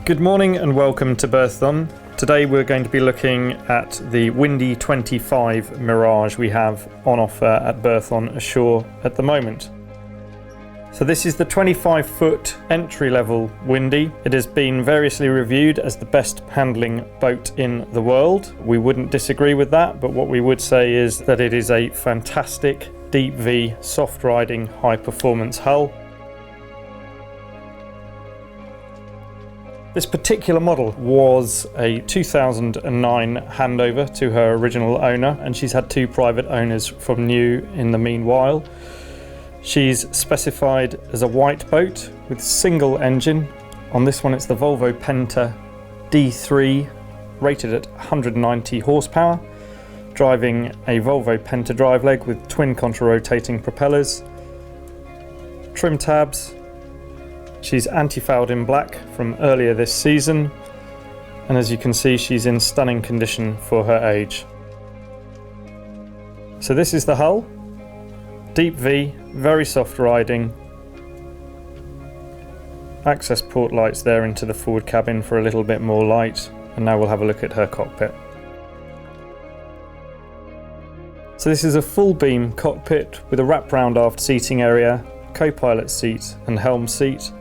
Good morning and welcome to Berthon. Today we're going to be looking at the Windy 25 Mirage we have on offer at Berthon ashore at the moment. So this is the 25-foot entry-level Windy. It has been variously reviewed as the best handling boat in the world. We wouldn't disagree with that, but what we would say is that it is a fantastic deep V, soft riding, high performance hull. This particular model was a 2009 handover to her original owner, and she's had two private owners from new in the meanwhile. She's specified as a white boat with single engine. On this one it's the Volvo Penta D3, rated at 190 horsepower, driving a Volvo Penta drive leg with twin contra-rotating propellers, trim tabs. She's anti-fouled in black from earlier this season, and as you can see she's in stunning condition for her age. So this is the hull. Deep V, very soft riding. Access port lights there into the forward cabin for a little bit more light, and now we'll have a look at her cockpit. So this is a full beam cockpit with a wraparound aft seating area, co-pilot seat and helm seat.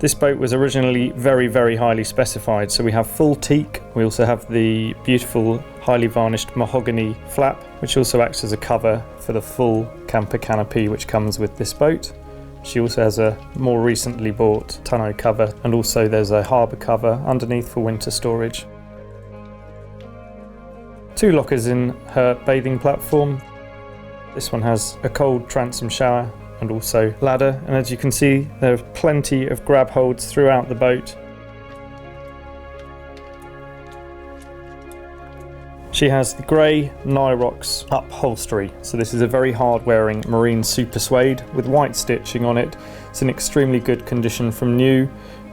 This boat was originally very highly specified, so we have full teak. We also have the beautiful highly varnished mahogany flap, which also acts as a cover for the full camper canopy which comes with this boat. She also has a more recently bought tonneau cover, and also there's a harbour cover underneath for winter storage. Two lockers in her bathing platform. This one has a cold transom shower and also ladder, and as you can see there are plenty of grab holds throughout the boat. She has the grey Niroxx upholstery, so this is a very hard wearing marine super suede with white stitching on it. It's in extremely good condition from new,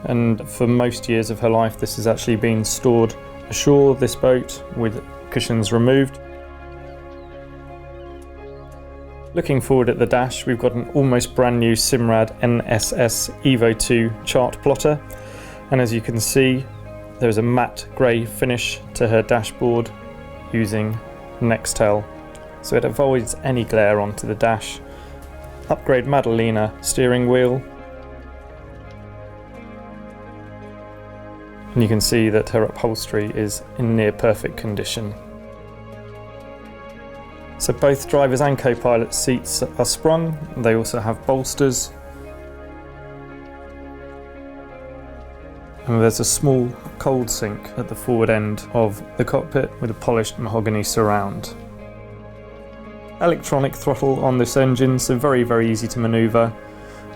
and for most years of her life this has actually been stored ashore, this boat, with cushions removed. Looking forward at the dash, we've got an almost brand new Simrad NSS Evo 2 chart plotter, and as you can see there's a matte grey finish to her dashboard using Nextel, so it avoids any glare onto the dash. Upgrade Madalena steering wheel, and you can see that her upholstery is in near perfect condition. So both drivers and co-pilot seats are sprung. They also have bolsters. And there's a small cold sink at the forward end of the cockpit with a polished mahogany surround. Electronic throttle on this engine, so very easy to manoeuvre.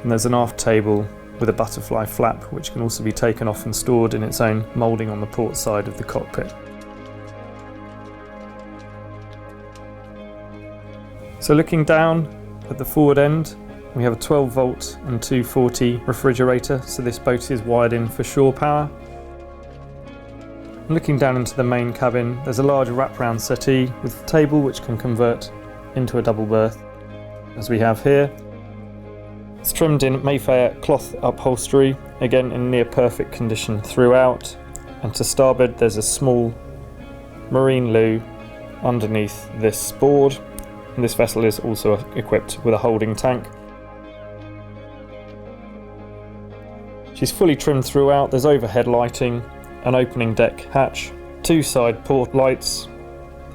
And there's an aft table with a butterfly flap which can also be taken off and stored in its own moulding on the port side of the cockpit. So looking down at the forward end, we have a 12 volt and 240 refrigerator, so this boat is wired in for shore power. Looking down into the main cabin, there's a large wraparound settee with a table which can convert into a double berth, as we have here. It's trimmed in Mayfair cloth upholstery, again in near perfect condition throughout, and to starboard there's a small marine loo underneath this board. And this vessel is also equipped with a holding tank. She's fully trimmed throughout. There's overhead lighting, an opening deck hatch, two side port lights,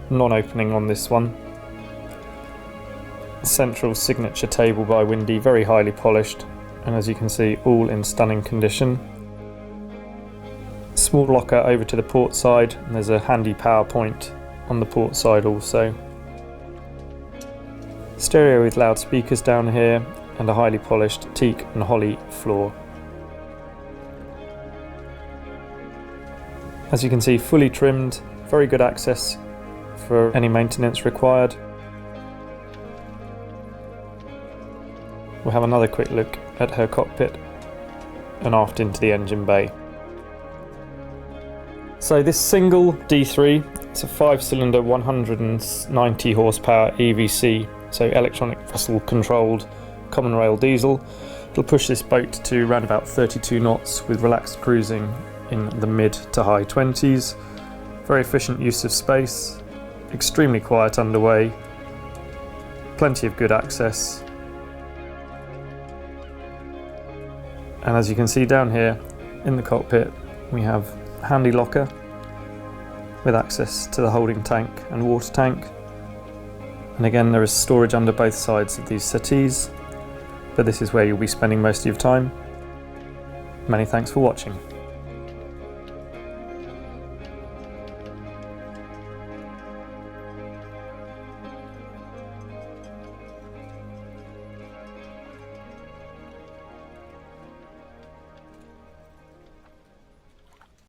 non-opening on this one. Central signature table by Windy, very highly polished, and as you can see all in stunning condition. Small locker over to the port side, and there's a handy power point on the port side also. Stereo with loudspeakers down here, and a highly polished teak and holly floor. As you can see, fully trimmed, very good access for any maintenance required. We'll have another quick look at her cockpit and aft into the engine bay. So this single D3, it's a 5-cylinder 190 horsepower EVC, so electronic vessel controlled common rail diesel. It'll push this boat to around about 32 knots with relaxed cruising in the mid to high 20s. Very efficient use of space, extremely quiet underway, plenty of good access. And as you can see down here in the cockpit, we have a handy locker with access to the holding tank and water tank. And again, there is storage under both sides of these settees, but this is where you'll be spending most of your time. Many thanks for watching.